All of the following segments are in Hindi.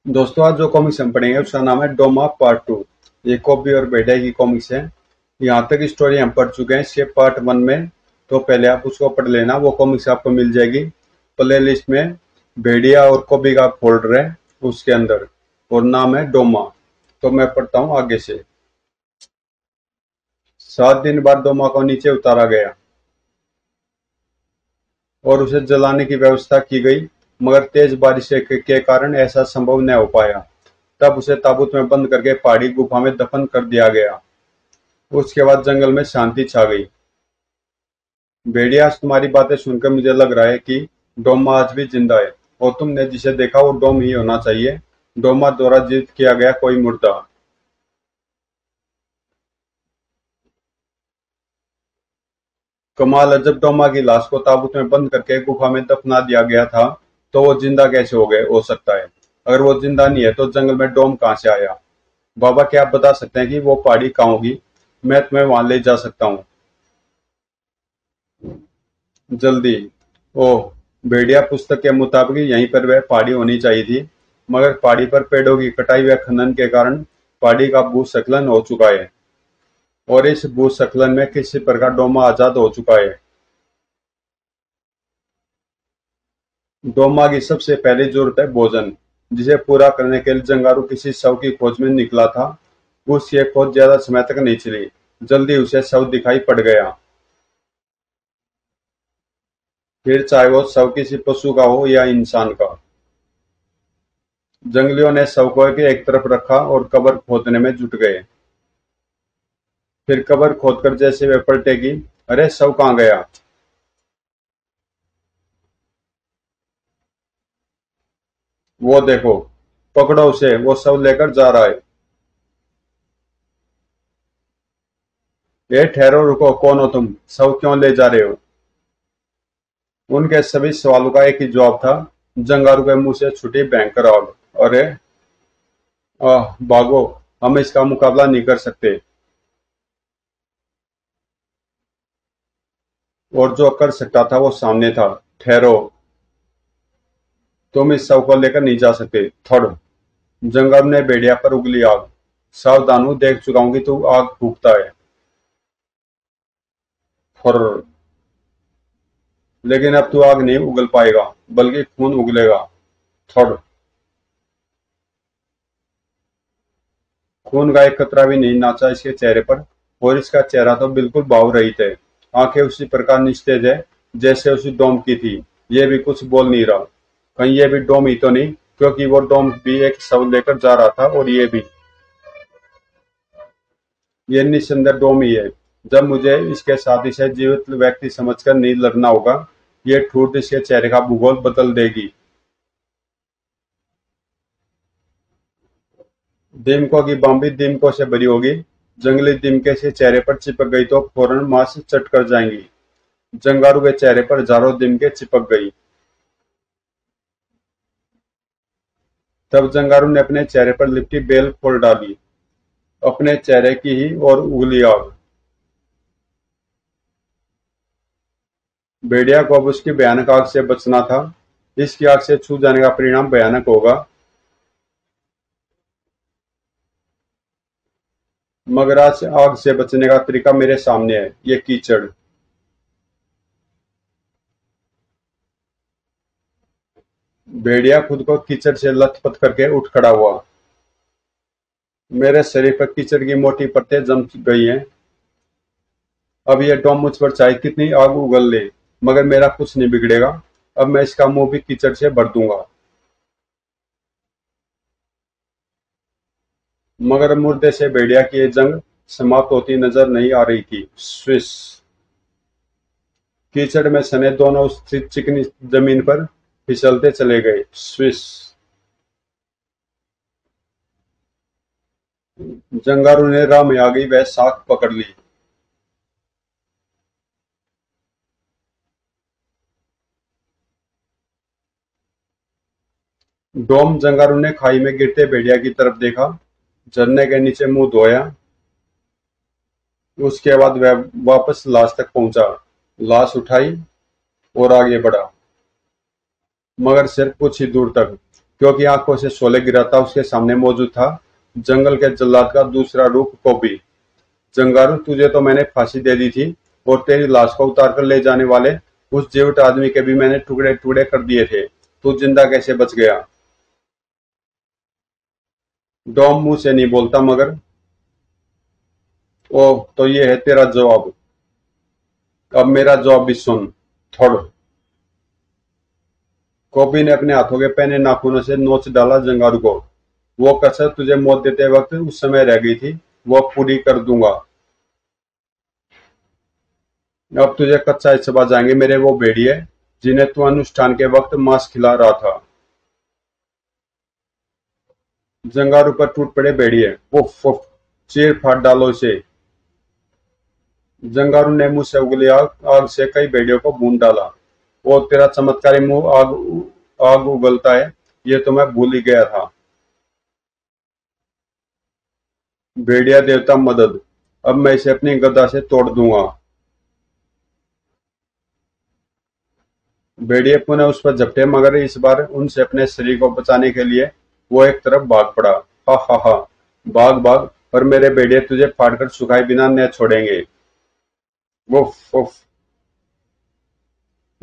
दोस्तों, आज जो कॉमिक्स हम पढ़ेंगे उसका नाम है डोमा पार्ट 2। ये कॉबी और बेडा की कॉमिक्स है। यहाँ तक स्टोरी हम पढ़ चुके हैं इसके पार्ट 1 में। तो पहले आप उसको पढ़ लेना, वो कॉमिक्स आपको मिल जाएगी प्ले लिस्ट में। भेड़िया और कॉबी का फोल्डर है उसके अंदर, और नाम है डोमा। तो मैं पढ़ता हूँ आगे से। 7 दिन बाद डोमा को नीचे उतारा गया और उसे जलाने की व्यवस्था की गई, मगर तेज बारिश के कारण ऐसा संभव न हो पाया। तब उसे ताबूत में बंद करके पहाड़ी गुफा में दफन कर दिया गया। उसके बाद जंगल में शांति छा गई। भेड़िया, आज तुम्हारी बातें सुनकर मुझे लग रहा है कि डोमा आज भी जिंदा है, और तुमने जिसे देखा वो डोम ही होना चाहिए। डोमा द्वारा जीवित किया गया कोई मुर्दा। कमाल है, जब डोमा की लाश को ताबूत में बंद करके गुफा में दफना दिया गया था तो वो जिंदा कैसे हो सकता है। अगर वो जिंदा नहीं है तो जंगल में डोम कहाँ से आया। बाबा, क्या आप बता सकते हैं कि वो पहाड़ी कहाँ होगी? मैं तुम्हें वहां ले जा सकता हूँ, जल्दी। ओह, भेड़िया, पुस्तक के मुताबिक यहीं पर वह पहाड़ी होनी चाहिए थी, मगर पहाड़ी पर पेड़ों की कटाई व खनन के कारण पहाड़ी का भूस्खलन हो चुका है, और इस भूस्खलन में किसी प्रकार डोमा आजाद हो चुका है। डोमा की सबसे पहली जरूरत है भोजन, जिसे पूरा करने के लिए जंगारू किसी शव की खोज में निकला था। उसकी खोज ज्यादा समय तक नहीं चली, जल्दी उसे शव दिखाई पड़ गया। फिर चाहे वो शव किसी पशु का हो या इंसान का। जंगलियों ने शव को एक तरफ रखा और कब्र खोदने में जुट गए। फिर कब्र खोदकर जैसे वे पलटे कि अरे, शव कहाँ गया। वो देखो, पकड़ो उसे, वो शव लेकर जा रहा है। ये ठहरो, रुको, कौन हो तुम? शव क्यों ले जा रहे हो? उनके सभी सवालों का एक ही जवाब था। जंगारू के मुंह से छूटी भयंकर आग। अरे, भागो, हम इसका मुकाबला नहीं कर सकते। और जो कर सकता था वो सामने था। ठहरो, तुम इस शव को लेकर नहीं जा सकते। थोड़। जंगल ने भेड़िया पर उगली आग। सावधान हूं, देख चुका हूं कि तू आग फूकता है। फुर। लेकिन अब तू आग नहीं उगल पाएगा, बल्कि खून उगलेगा। थोड़। खून का एक कतरा भी नहीं नाचा इसके चेहरे पर, और इसका चेहरा तो बिल्कुल भाव रहित है। आंखें उसी प्रकार निस्तेज है जैसे उसी डोम की थी। ये भी कुछ बोल नहीं रहा। कहीं ये भी डोम ही तो नहीं, क्योंकि वो डोम भी एक शव लेकर जा रहा था, और ये भी। ये निस्संदेह डोम ही है। जब मुझे इसके साथ इसे जीवित व्यक्ति समझकर नहीं लड़ना होगा, ये ठूठ इसके चेहरे का भूगोल बदल देगी। दीमकों की बाम्बी दीमकों से भरी होगी। जंगली दीमके से चेहरे पर चिपक गई तो फौरन मांस चट कर जाएंगी। जंगारू के चेहरे पर हजारों दीमके चिपक गई। तब जंगारू ने अपने चेहरे पर लिपटी बेल खोल डाली, अपने चेहरे की ही और उगली आग। भेड़िया को अब उसकी भयानक आग से बचना था। इसकी आग से छू जाने का परिणाम भयानक होगा। मगर आज आग से बचने का तरीका मेरे सामने है, ये कीचड़। भेड़िया खुद को कीचड़ से लथपथ करके उठ खड़ा हुआ। मेरे शरीर पर कीचड़ की मोटी परतें जम गई हैं। अब यह टॉम मुझ पर चाहे कितनी आग उगल ले, मगर मेरा कुछ नहीं बिगड़ेगा। अब मैं इसका मुंह भी कीचड़ से भर दूंगा। मगर मुर्दे से भेड़िया की ये जंग समाप्त होती नजर नहीं आ रही थी। स्विस। कीचड़ में सने दोनों उस चिकनी जमीन पर फिसलते चले गए। स्विस। जंगारू ने राह में आ गई वह साख पकड़ ली। डोम। जंगारू ने खाई में गिरते भेड़िया की तरफ देखा, झरने के नीचे मुंह धोया। उसके बाद वह वापस लाश तक पहुंचा, लाश उठाई और आगे बढ़ा, मगर सिर्फ कुछ ही दूर तक। क्योंकि आंखों से शोले गिराता उसके सामने मौजूद था जंगल के जल्लाद का दूसरा रूप कोबी। जंगारू, तुझे तो मैंने फांसी दे दी थी और तेरी लाश को उतार कर ले जाने वाले उस जीवित आदमी के भी मैंने टुकड़े टुकड़े कर दिए थे। तू जिंदा कैसे बच गया? डॉम मुंह से नहीं बोलता मगर। ओह, तो ये है तेरा जवाब। अब मेरा जवाब भी सुन। थोड़। कॉपी ने अपने हाथों के पहने नाखूनों से नोच डाला जंगारू को। वो कसर तुझे मौत देते वक्त उस समय रह गई थी, वो पूरी कर दूंगा। अब तुझे कच्चा चबा जाएंगे मेरे वो भेड़िए जिन्हें तू अनुष्ठान के वक्त मांस खिला रहा था। जंगारू पर टूट पड़े भेड़िए। उफ उफ, चीर फाड़ डालो इसे। जंगारू ने मुंह से उगली आग आग से कई भेड़ियों को भून डाला। वो तेरा चमत्कारी मुंह आग आग उगलता है, ये तो मैं भूल ही गया था। भेड़िया देवता मदद, अब मैं इसे अपनी गदा से तोड़ दूंगा। भेड़िए पुनः उस पर झपटे मगर इस बार उनसे अपने शरीर को बचाने के लिए वो एक तरफ भाग पड़ा। हा हा हा, भाग भाग, पर मेरे भेड़िए तुझे फाड़कर सुखाए बिना न छोड़ेंगे। Woof woof.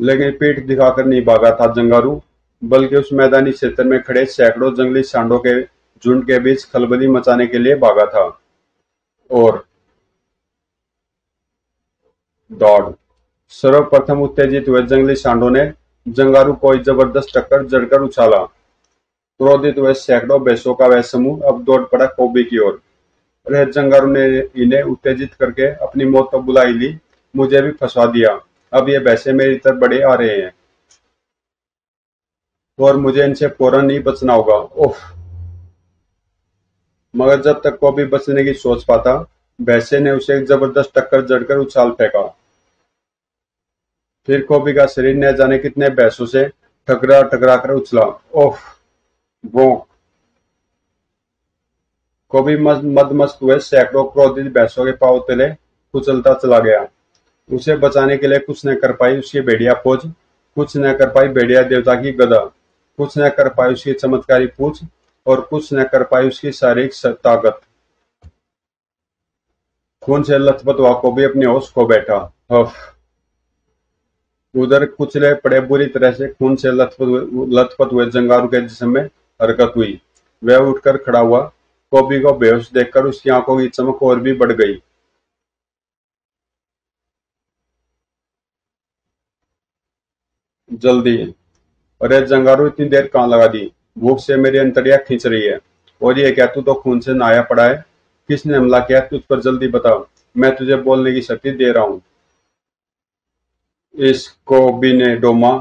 लेकिन पीठ दिखाकर नहीं भागा था जंगारू, बल्कि उस मैदानी क्षेत्र में खड़े सैकड़ों जंगली सांडों के झुंड के बीच खलबली मचाने के लिए भागा था। और दौड़। सर्वप्रथम उत्तेजित हुए जंगली सांडों ने जंगारू को जबरदस्त टक्कर जड़कर उछाला। क्रोधित हुए सैकड़ों भैंसों का वह समूह अब दौड़ पड़ा कोबी की ओर। अरे, जंगारू ने इन्हें उत्तेजित करके अपनी मौत तो बुला ही ली, मुझे भी फंसा दिया। अब ये भैंसे मेरी तरफ बढ़े आ रहे हैं और मुझे इनसे फौरन ही बचना होगा। उफ। मगर जब तक कोबी बचने की सोच पाता, भैंसे ने उसे एक जबरदस्त टक्कर जड़कर उछाल फेंका। फिर कोबी का शरीर न जाने कितने भैंसों से टकरा टकरा कर उछला। ओह, वो कोबी मदमस्त हुए सैकड़ों क्रोधित भैंसों के पांव तले कुचलता चला गया। उसे बचाने के लिए कुछ न कर पाई उसकी भेड़िया फौज, कुछ न कर पाई भेड़िया देवता की गदा, कुछ न कर पाई उसकी चमत्कारी पूछ, और कुछ न कर पाई उसकी शारीरिक ताकत। खून से लथपथ हुआ कोबी अपने होश खो बैठा। हफ। उधर कुचले पड़े बुरी तरह से खून से लथपथ हुए जंगारू के जिस्म में हरकत हुई। वह उठकर खड़ा हुआ। कोबी को बेहोश देखकर उसकी आंखों की चमक और भी बढ़ गई। जल्दी। अरे जंगारू, इतनी देर कहाँ लगा दी? भूख से मेरी अंतड़ियां खींच रही है। और ये क्या, तू तो खून से नहाया पड़ा है। किसने हमला किया तुझ पर? जल्दी बता, मैं तुझे बोलने की शक्ति दे रहा हूँ। इस कोबी ने डोमा।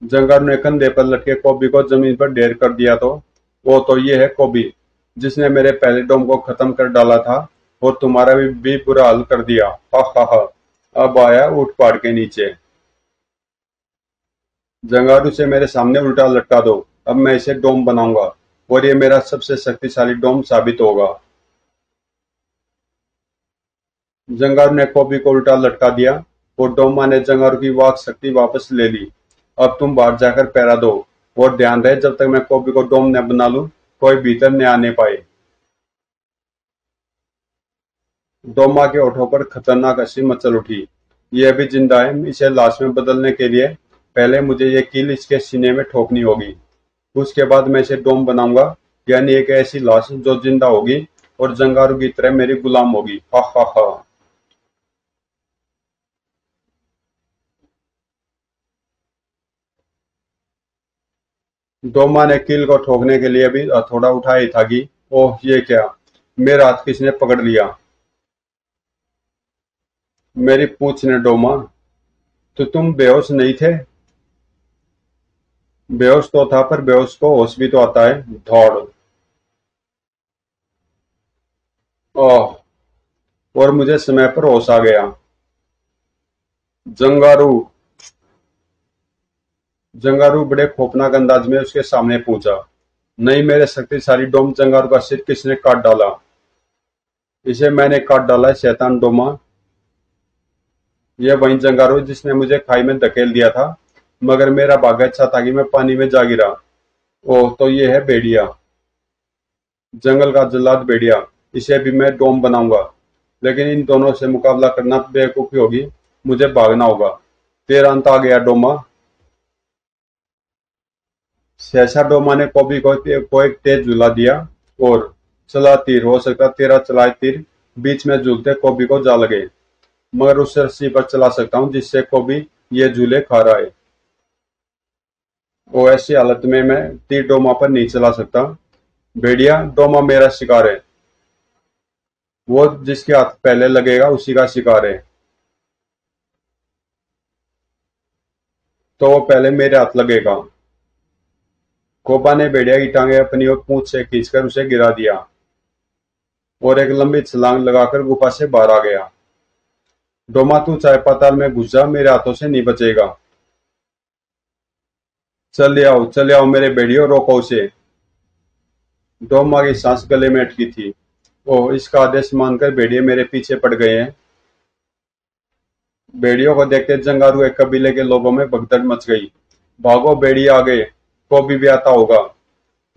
जंगारू ने कंधे पर लटके कोबी को जमीन पर ढेर कर दिया। तो वो तो ये है कोबी जिसने मेरे पहले डोम को खत्म कर डाला था और तुम्हारा भी बुरा हाल कर दिया। हा हा हा। अब आया ऊंट पहाड़ के नीचे। जंगारू से मेरे सामने उल्टा लटका दो, अब मैं इसे डोम बनाऊंगा और ये मेरा सबसे शक्तिशाली डोम साबित होगा। जंगारू ने कोबी को उल्टा लटका दिया और डोमा ने जंगारू की वाक शक्ति वापस ले ली। अब तुम बाहर जाकर पहरा दो और ध्यान रहे जब तक मैं कोबी को डोम न बना लूं, कोई भीतर न आने पाए। डोमा के ओठों पर खतरनाक हंसी मचल उठी। ये अभी जिंदा है, इसे लाश में बदलने के लिए पहले मुझे ये कील इसके सीने में ठोकनी होगी। उसके बाद मैं इसे डोम बनाऊंगा, यानी एक ऐसी लाश जो जिंदा होगी और जंगारू की तरह मेरी गुलाम होगी। हा हा हा। डोमा ने कील को ठोकने के लिए भी हथौड़ा उठाया ही था कि ओह, ये क्या, मेरा हाथ किसने पकड़ लिया? मेरी पूंछ ने डोमा। तो तुम बेहोश नहीं थे? बेहोश तो था, पर बेहोश को होश भी तो आता है। धौड़। ओह। और मुझे समय पर होश आ गया। जंगारू। जंगारू बड़े खौफनाक अंदाज में उसके सामने पहुंचा। नहीं, मेरे शक्तिशाली डोम जंगारू का सिर किसने काट डाला? इसे मैंने काट डाला है, शैतान डोमा। यह वही जंगारू जिसने मुझे खाई में धकेल दिया था मगर मेरा भाग्य अच्छा था कि मैं पानी में जा गिरा। ओह, तो ये है भेड़िया, जंगल का जल्लाद भेड़िया। इसे भी मैं डोम बनाऊंगा, लेकिन इन दोनों से मुकाबला करना बेवकूफी होगी। मुझे भागना होगा। तेरा अंत आ गया डोमा। सहसा डोमा ने कॉबी को एक तेज झूला दिया और चला तीर। हो सकता तेरा चलाए तीर बीच में झूलते कॉबी को जा लगे, मगर उस रस्सी पर चला सकता हूँ जिससे कॉबी ये झूले खा रहा है। वो ऐसी हालत में मैं तीर डोमा पर नहीं चला सकता। भेड़िया, डोमा मेरा शिकार है। वो जिसके हाथ पहले लगेगा उसी का शिकार है। तो वो पहले मेरे हाथ लगेगा। कोपा ने भेड़िया की टांगे अपनी ओर पूंछ से खींचकर उसे गिरा दिया और एक लंबी छलांग लगाकर गुफा से बाहर आ गया। डोमा, तू चाहे पाताल में घुस जा, मेरे हाथों से नहीं बचेगा। चले आओ मेरे भेड़ियों, रोको उसे। डोमा की सांस गले में अटकी थी। ओह, इसका आदेश मानकर भेड़िए मेरे पीछे पड़ गए हैं। भेड़ियों को देखते जंगारू एक कबीले के लोगों में भगदड़ मच गई। भागो, भेड़िए आ गए, को भी आता होगा।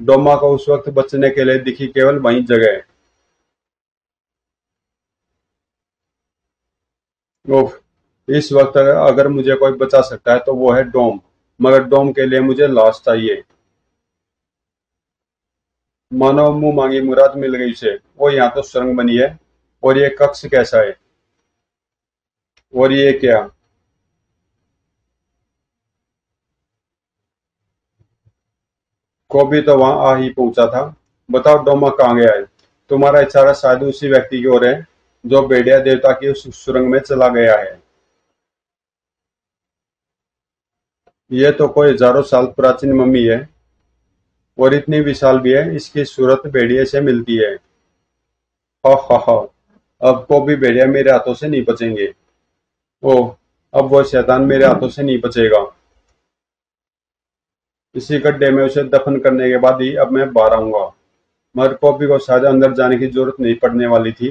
डोमा को उस वक्त बचने के लिए दिखी केवल वही जगह। ओह, इस वक्त अगर मुझे कोई बचा सकता है तो वो है डोम, मगर डोम के लिए मुझे लाश चाहिए। मानो मुंह मांगी मुराद मिल गई उसे। वो यहाँ तो सुरंग बनी है, और ये कक्ष कैसा है, और ये क्या। को भी तो वहां आ ही पहुंचा था। बताओ डोमा कहाँ गया है। तुम्हारा इशारा शायद उसी व्यक्ति की ओर है जो भेड़िया देवता की उस सुरंग में चला गया है। ये तो कोई हजारों साल प्राचीन मम्मी है, और इतनी विशाल भी है, इसकी सूरत भेड़िए से मिलती है। हा हा हा। अब को भी भेड़िया मेरे हाथों से नहीं बचेंगे। ओह, अब वो शैतान मेरे हाथों से नहीं बचेगा। इसी गड्ढे में उसे दफन करने के बाद ही अब मैं बाहर आऊंगा। मगर कॉपी को शायद अंदर जाने की जरूरत नहीं पड़ने वाली थी,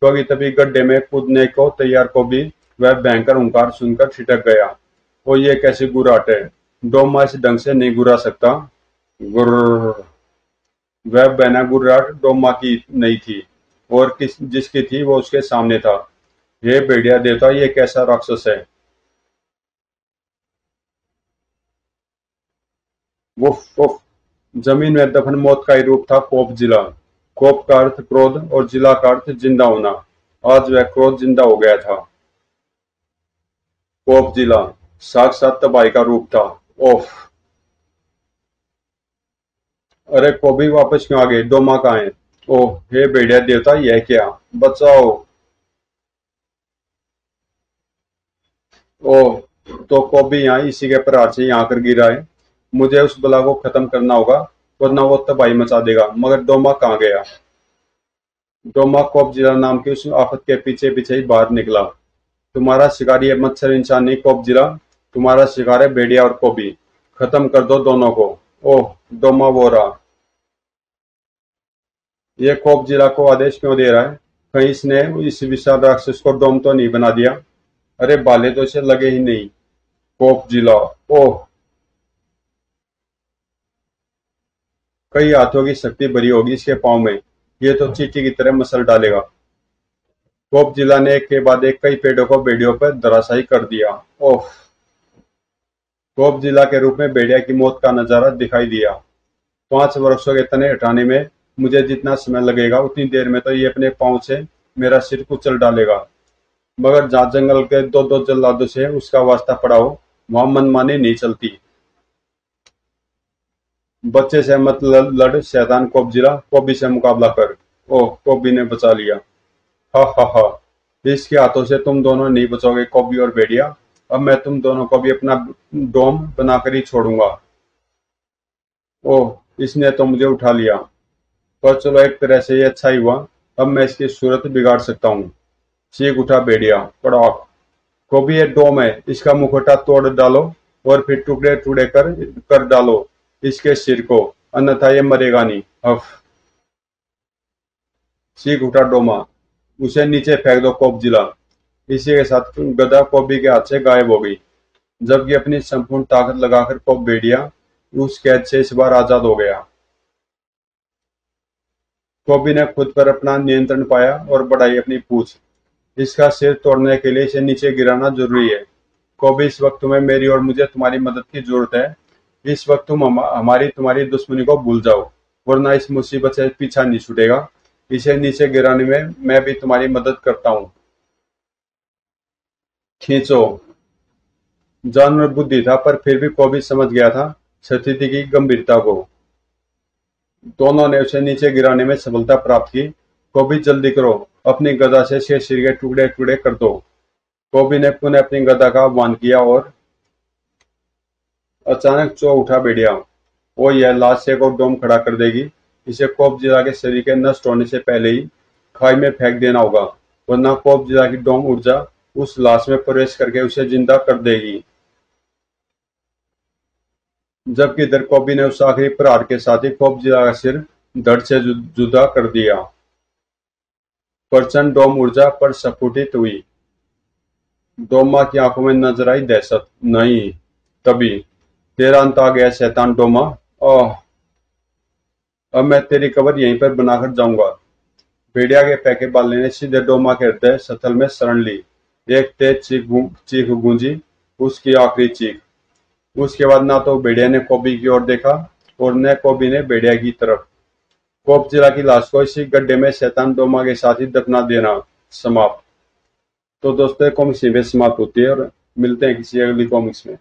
क्योंकि तभी गड्ढे में कूदने को तैयार कॉपी वह भयंकर हुंकार सुनकर छिटक गया। ओ, ये कैसी गुर्राहट है। डोमा इस ढंग से नहीं गुर्रा सकता। गुर्र। वह बहना गुर्राहट डोमा की नहीं थी, और किस जिसकी थी वो उसके सामने था। हे भेड़िया देवता, ये कैसा राक्षस है। Woof woof. जमीन में दफन मौत का ही रूप था कोप जिला। कोप का अर्थ क्रोध और जिला का अर्थ जिंदा होना। आज वह क्रोध जिंदा हो गया था। कोप जिला साक्षात तबाही का रूप था। ओफ। अरे, कोबी वापस क्यों आ गए। डोमा कहाँ है। ओह, हे भेड़िया देवता, यह क्या। बचाओ। ओह, तो कोबी यहाँ इसी के प्रहार से यहाँ कर गिरा है। मुझे उस बला को खत्म करना होगा, वरना वो तबाही मचा देगा। मगर डोमा कहाँ गया। डोमा कोपजिला नाम की उस आफत के पीछे पीछे ही बाहर निकला। तुम्हारा शिकारी है मच्छर इंसान नहीं कोपजिला। तुम्हारा शिकार है भेड़िया और कोबी। खत्म कर दो दोनों को। ओह, डोमा वो रहा। ये कोपजिला को आदेश क्यों दे रहा है। कहीं इसने इस विशाल राक्षस को डोम तो नहीं बना दिया। अरे, बाले तो इसे लगे ही नहीं। कोपजिला। ओह, कई हाथों की शक्ति भरी होगी इसके पांव में। ये तो चींटी की तरह मसल डालेगा। कोपजिला ने एक के बाद एक कई पेड़ों को भेड़ियों पर धराशायी कर दिया। ओह। कोपजिला के रूप में भेड़िया की मौत का नजारा दिखाई दिया। 5 वर्षों के तने हटाने में मुझे जितना समय लगेगा, उतनी देर में तो ये अपने पांव से मेरा सिर कुचल डालेगा। मगर जहाँ जंगल के दो दो जल्लादों से उसका वास्ता पड़ा हो, वहां मनमानी नहीं चलती। बच्चे से मत लड़ शैतान कोबजिला, कोबी से मुकाबला कर। ओह, कोबी ने बचा लिया। हा हा हा। इसके हाथों से तुम दोनों नहीं बचोगे कोबी और भेड़िया। अब मैं तुम दोनों को भी अपना डोम बनाकर ही छोड़ूंगा। ओह, इसने तो मुझे उठा लिया। पर चलो, एक तरह से ये अच्छा ही हुआ। अब मैं इसकी सूरत बिगाड़ सकता हूँ। चीख उठा भेड़िया। कड़ाक। गोभी ये डोम है, इसका मुखौटा तोड़ डालो और फिर टुकड़े टुकड़े कर डालो इसके सिर को, अन्यथा ये मरेगा नहीं। हफ। चीख उठा डोमा। उसे नीचे फेंक दो कोबजिला। इसी के साथ गदा कोबी के हाथ से गायब हो गई। जबकि अपनी संपूर्ण ताकत लगाकर कोब भेड़िया उस कैद से इस बार आजाद हो गया। कोबी ने खुद पर अपना नियंत्रण पाया और बढ़ाई अपनी पूंछ। इसका सिर तोड़ने के लिए इसे नीचे गिराना जरूरी है। कोबी, इस वक्त तुम्हें मेरी और मुझे तुम्हारी मदद की जरूरत है। इस वक्त तुम हमारी तुम्हारी दुश्मनी को भूल जाओ, वरना इस मुसीबत से पीछा नहीं छूटेगा। इसे नीचे गिराने में मैं भी तुम्हारी मदद करता हूँ। खींचो। जानवर बुद्धि था, पर फिर भी कोबी समझ गया था स्थिति की गंभीरता को। दोनों ने उसे नीचे गिराने में सफलता प्राप्त की। कोबी, जल्दी करो, अपनी गदा से शेर के टुकड़े टुकड़े कर दो। कोबी ने पुनः अपनी गदा का आह्वान किया और अचानक चौंक उठा भेड़िया। वो यह लाश से को डोम खड़ा कर देगी। इसे कोबजीरा के शरीर के नष्ट होने से पहले ही खाई में फेंक देना होगा, वरना कोबजीरा की डोम ऊर्जा उस लाश में प्रवेश करके उसे जिंदा कर देगी। जबकि इधर कोबी ने उस आखिरी प्रहार के साथ ही कोबजीरा का सिर धड़ से जुदा कर दिया। प्रचंड डोम ऊर्जा पर स्फुटित हुई। डोमा की आंखों में नजर आई दहशत। नहीं, तभी तेरा अंत आ गया शैतान डोमा। ओह, अब मैं तेरी कब्र यहीं पर बनाकर जाऊंगा। भेड़िया के फेंके बाले ने सीधे डोमा के हृदय स्थल में शरण ली। एक तेज चीख गूंजी, उसकी आखिरी चीख। उसके बाद ना तो भेड़िया ने कोबी की ओर देखा और न कोबी ने भेड़िया की तरफ। कोबजीरा की लाश को इसी गड्ढे में शैतान डोमा के साथ ही दफना देना। समाप्त। तो दोस्तों, कॉमिक्स यहीं पे समाप्त होती है और मिलते हैं किसी अगली कॉमिक्स में।